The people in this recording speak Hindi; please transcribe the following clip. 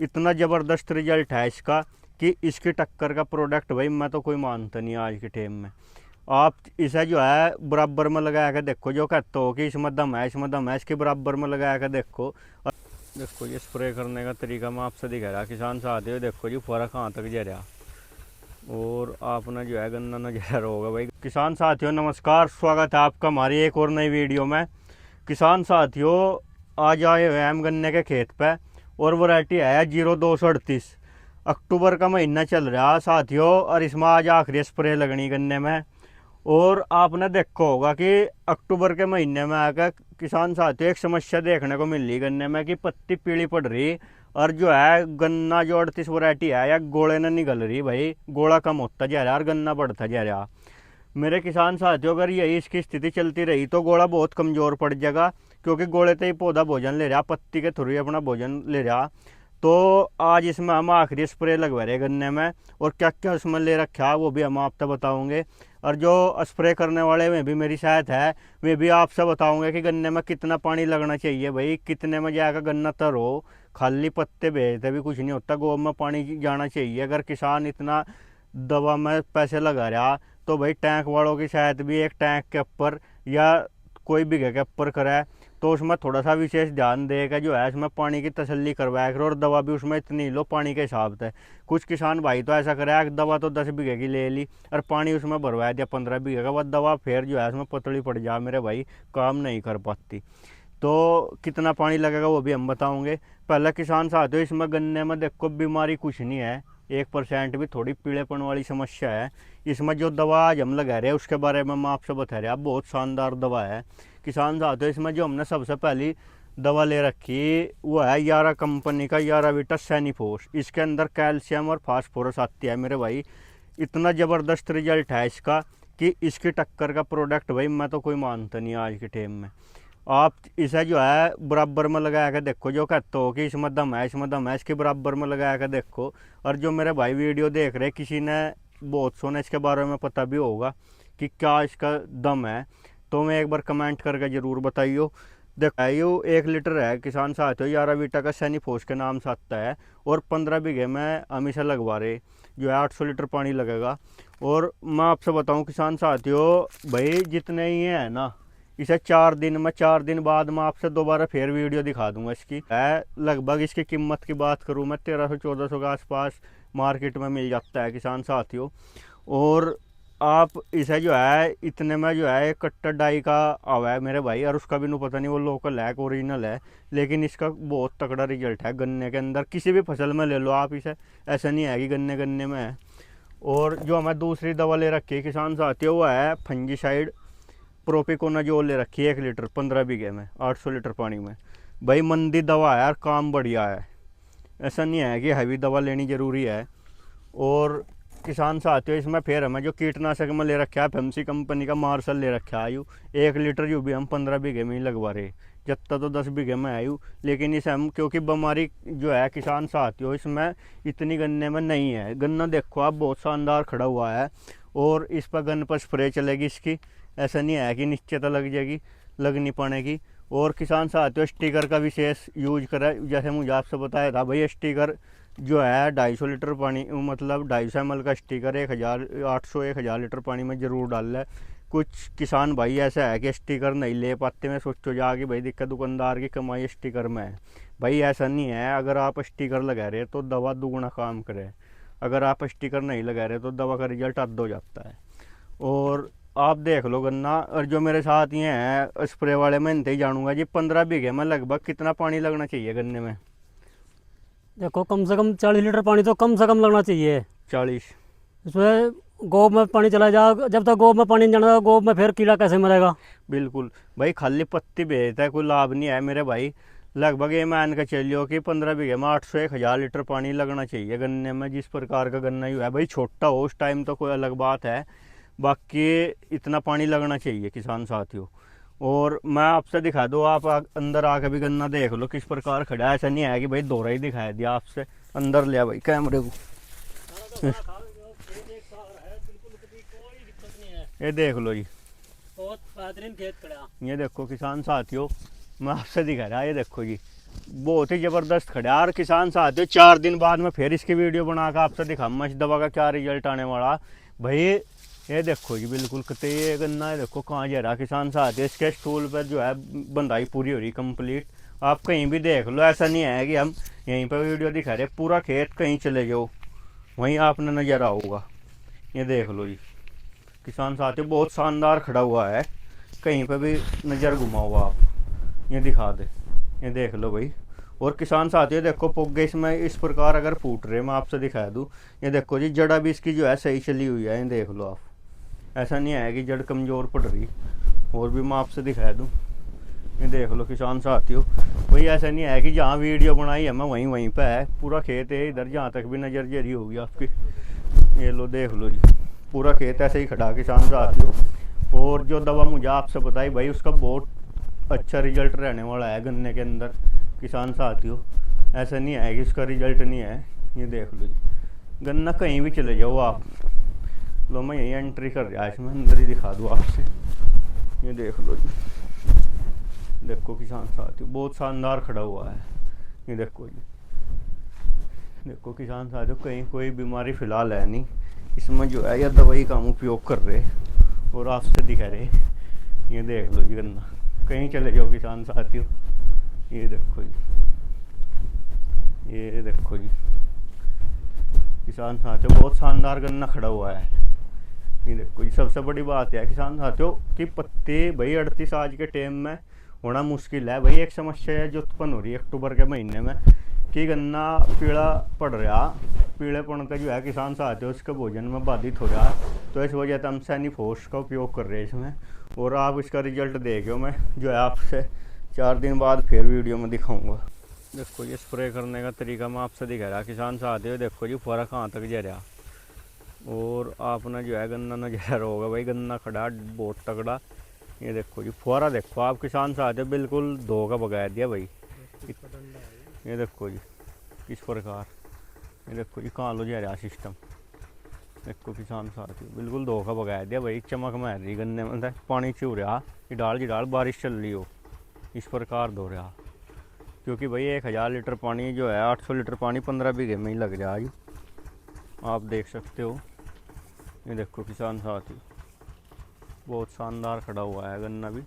इतना ज़बरदस्त रिजल्ट है इसका कि इसकी टक्कर का प्रोडक्ट भाई मैं तो कोई मानता नहीं आज के टाइम में। आप इसे जो है बराबर में लगा कर देखो, जो कहते हो कि इसमें दम है इसमें दम है, इसके बराबर में लगा कर देखो। और देखो ये स्प्रे करने का तरीका मैं आपसे दिखा रहा किसान साथियों, देखो जी फुहारा कहाँ तक जा रहा और आपने जो है गन्ना नजर होगा। भाई किसान साथियों नमस्कार, स्वागत है आपका हमारी एक और नई वीडियो में। किसान साथियों आज आए हुए हैं हम गन्ने के खेत पे और वैरायटी है 0238। अक्टूबर का महीना चल रहा साथियों और इसमें आज आखिरी स्प्रे लगनी गन्ने में। और आपने देखा होगा कि अक्टूबर के महीने में आकर किसान साथियों एक समस्या देखने को मिल रही गन्ने में कि पत्ती पीली पड़ रही और जो है गन्ना जो 38 वैरायटी है या गोले न निकल रही, भाई गोला कम होता जा रहा और गन्ना बढ़ता जा रहा। मेरे किसान साथियों अगर यही इसकी स्थिति चलती रही तो गोला बहुत कमज़ोर पड़ जाएगा, क्योंकि गोले से ही पौधा भोजन ले रहा, पत्ती के थ्रू ही अपना भोजन ले रहा। तो आज इसमें हम आखिरी स्प्रे लगवा रहे गन्ने में और क्या क्या उसमें ले रखा वो भी हम आपसे बताऊंगे। और जो स्प्रे करने वाले में भी मेरी सहायता है, वे भी आपसे बताऊंगे कि गन्ने में कितना पानी लगना चाहिए। भाई कितने में जाकर गन्ना तर हो, खाली पत्ते भेजते भी कुछ नहीं होता, गोब में पानी जाना चाहिए। अगर किसान इतना दवा में पैसे लगा रहा तो भाई टैंक वालों की शायद भी एक टैंक के ऊपर या कोई बीघे के ऊपर कराए तो उसमें थोड़ा सा विशेष ध्यान देगा, जो है उसमें पानी की तसल्ली करवाया करो और दवा भी उसमें इतनी लो पानी के हिसाब से। कुछ किसान भाई तो ऐसा कराया कि दवा तो 10 बीघे की ले ली और पानी उसमें भरवा दिया 15 बीघे का, वह दवा फिर जो है उसमें पतली पड़ जा मेरे भाई, काम नहीं कर पाती। तो कितना पानी लगेगा वो भी हम बताओगे। पहला किसान साथियों इसमें गन्ने में देखो बीमारी कुछ नहीं है, 1% भी थोड़ी पीलेपन वाली समस्या है। इसमें जो दवा आज हम लगा रहे हैं उसके बारे में मैं आपसे बता रहा, बहुत शानदार दवा है किसान साथियों। इसमें जो हमने सबसे पहली दवा ले रखी वो है यारा कंपनी का याराविटा सैनिफोस। इसके अंदर कैल्शियम और फास्फोरस आती है मेरे भाई। इतना ज़बरदस्त रिजल्ट है इसका कि इसकी टक्कर का प्रोडक्ट भाई मैं तो कोई मानता नहीं आज के टाइम में। आप इसे जो है बराबर में लगा कर देखो, जो कहते हो कि इसमें दम है इसमें दम है, इसके बराबर में लगा कर देखो। और जो मेरे भाई वीडियो देख रहे किसी ने बहुत सोने इसके बारे में पता भी होगा कि क्या इसका दम है, तो मैं एक बार कमेंट करके ज़रूर बताइए। देखो 1 लीटर है किसान साथियों, याराविटा का सैनिफोस के नाम से आता है और 15 बीघे में हम इसे लगवा रहे, जो है 800 लीटर पानी लगेगा। और मैं आपसे बताऊं किसान साथियों भाई जितने ही है ना, इसे 4 दिन बाद मैं आपसे दोबारा फिर वीडियो दिखा दूंगा इसकी। है लगभग इसकी कीमत की बात करूं मैं 1300-1400 के आसपास मार्केट में मिल जाता है किसान साथियों। और आप इसे जो है इतने में जो है कट्टर डाई का आवा है मेरे भाई, और उसका भी नहीं पता नहीं वो लोकल है कि ओरिजिनल है, लेकिन इसका बहुत तगड़ा रिजल्ट है गन्ने के अंदर। किसी भी फसल में ले लो आप इसे, ऐसा नहीं है कि गन्ने गन्ने में है। और जो हमें दूसरी दवा ले रखी है किसान साथियों वो है फंजीसाइड प्रोपिकोनाजोल ले रखी है 1 लीटर 15 बीघे में 800 लीटर पानी में। भाई मंदी दवा है और काम बढ़िया है, ऐसा नहीं है कि हैवी दवा लेनी ज़रूरी है। और किसान साथियों इसमें फिर हमें जो कीटनाशक में ले रखा है फेमसी कंपनी का मार्शल ले रखा है आयु 1 लीटर, जो भी हम 15 बीघे में ही लगवा रहे, जत्ता तो 10 बीघे में आयु। लेकिन इसे हम क्योंकि बीमारी जो है किसान साथियों इसमें इतनी गन्ने में नहीं है। गन्ना देखो आप बहुत शानदार खड़ा हुआ है और इस पर गन पर स्प्रे चलेगी इसकी, ऐसा नहीं है कि निश्चित लग जाएगी, लग नहीं पानेगी। और किसान साथियों स्टिकर का विशेष यूज करें, जैसे मुझे आपसे बताया था भाई स्टिकर जो है 250 लीटर पानी मतलब 250 ml का स्टिकर 1800-1000 लीटर पानी में ज़रूर डाल लें। कुछ किसान भाई ऐसा है कि स्टिकर नहीं ले पाते, मैं सोचो जाके भाई दिक्कत दुकानदार की कमाई स्टिकर में है। भाई ऐसा नहीं है, अगर आप स्टिकर लगा रहे तो दवा दुगुना काम करे, अगर आप स्टिकर नहीं लगा रहे तो दवा का रिजल्ट अद हो जाता है। और आप देख लो गन्ना, और जो मेरे साथ ये हैं स्प्रे वाले मैं इनसे ही जानूंगा जी 15 बीघे में लगभग कितना पानी लगना चाहिए गन्ने में। देखो कम से कम 40 लीटर पानी तो कम से कम लगना चाहिए 40। इसमें। गोब में पानी चला जाए, जब तक गोब में पानी नहीं जाना गोब में फिर कीड़ा कैसे मरेगा। बिल्कुल भाई, खाली पत्ती भेजता है कोई लाभ नहीं है मेरे भाई। लगभग ये मान के चलियो कि 15 बीघे में 800-1000 लीटर पानी लगना चाहिए गन्ने में, जिस प्रकार का गन्ना ही है। भाई छोटा हो उस टाइम तो कोई अलग बात है, बाकी इतना पानी लगना चाहिए किसान साथियों। और मैं आपसे दिखा दूँ, आप अंदर आके भी गन्ना देख लो किस प्रकार खड़ा है, ऐसा नहीं है कि भाई दोहरा ही दिखाया दिया आपसे। अंदर लिया भाई कैमरे को, ये देख लो जी, बहुत बेहतरीन खेत खड़ा। ये देखो किसान साथियों मैं आपसे दिखा रहा, ये देखो जी बहुत ही ज़बरदस्त खड़ा है। और किसान साथियों 4 दिन बाद मैं फिर इसकी वीडियो बनाकर आपसे दिखाऊंगा इस दवा का क्या रिजल्ट आने वाला भाई। ये देखो जी बिल्कुल कते ये गन्ना है, देखो कहाँ जा रहा किसान साथियों। इसके स्टूल पर जो है बंदाई पूरी हो रही कंप्लीट। आप कहीं भी देख लो, ऐसा नहीं है कि हम यहीं पर वीडियो दिखा रहे, पूरा खेत कहीं चले जाओ वहीं आपने नज़र आऊगा। ये देख लो जी किसान साथियों बहुत शानदार खड़ा हुआ है, कहीं पर भी नज़र घुमाओ आप, ये दिखा दे। ये देख लो भाई। और किसान साथियों देखो पोगे इसमें इस प्रकार अगर फूट रहे, मैं आपसे दिखा दूँ। ये देखो जी जड़ा भी इसकी जो है सही चली हुई है, ये देख लो आप, ऐसा नहीं है कि जड़ कमज़ोर पड़ रही। और भी मैं आपसे दिखा दूँ, ये देख लो किसान साथियों। वही ऐसा नहीं है कि जहाँ वीडियो बनाई है मैं वहीं वहीं पे है, पूरा खेत है इधर, जहाँ तक भी नज़र जरी होगी आपकी। ये लो देख लो जी पूरा खेत ऐसे ही खड़ा किसान साथियों। और जो दवा मुझे आपसे बताई भाई उसका बहुत अच्छा रिजल्ट रहने वाला है गन्ने के अंदर किसान साथियों। ऐसा नहीं है कि इसका रिजल्ट नहीं है। ये देख लो जी गन्ना कहीं भी चले जाओ आप, लो मैं यही एंट्री कर रहा है इसमें, अंदर ही दिखा दूँ आपसे। ये देख लो जी, देखो किसान साथियों बहुत शानदार खड़ा हुआ है। ये देखो जी, देखो किसान साथियों कहीं कोई बीमारी फिलहाल है नहीं इसमें, जो है या दवाई का हम उपयोग कर रहे और आपसे दिखा रहे। ये देख लो जी गन्ना, कहीं चले जाओ किसान साथियों। ये देखो जी, ये देखो जी किसान साथियों बहुत शानदार गन्ना खड़ा हुआ है। ये देखो जी सबसे बड़ी बात है किसान साथियों कि पत्ते भाई 38 आज के टाइम में होना मुश्किल है भाई। एक समस्या है जो उत्पन्न हो रही है अक्टूबर के महीने में कि गन्ना पीला पड़ रहा, पीलेपन का जो है किसान साथियों उसके भोजन में बाधित हो रहा। तो इस वजह से हम सैनिफोस का उपयोग कर रहे हैं इसमें। और आप इसका रिजल्ट देखो, मैं जो है आपसे 4 दिन बाद फिर वीडियो में दिखाऊंगा। देखो ये स्प्रे करने का तरीका मैं आपसे दिखा रहा किसान साथियों। देखो जी फुहारा कहाँ तक जा रहा, और आपने जो है गन्ना नजर होगा भाई, गन्ना खड़ा बहुत तगड़ा। ये देखो जी फुहारा देखो आप किसान साथियों, बिल्कुल धो का बगैर दिया भाई। ये देखो जी किस प्रकार, ये देखो जी कहाँ लो जा रहा सिस्टम। देखो किसान साथियों बिल्कुल धो का बगैर दिया भाई, चमक मार रही गन्ने में, पानी छू रहा कि डाल बारिश चल रही हो इस प्रकार धो रहा। क्योंकि भाई 1000 लीटर पानी जो है 800 लीटर पानी 15 बीघे में ही लग रहा है, आप देख सकते हो। ये देखो किसान साथी बहुत शानदार खड़ा हुआ है गन्ना भी।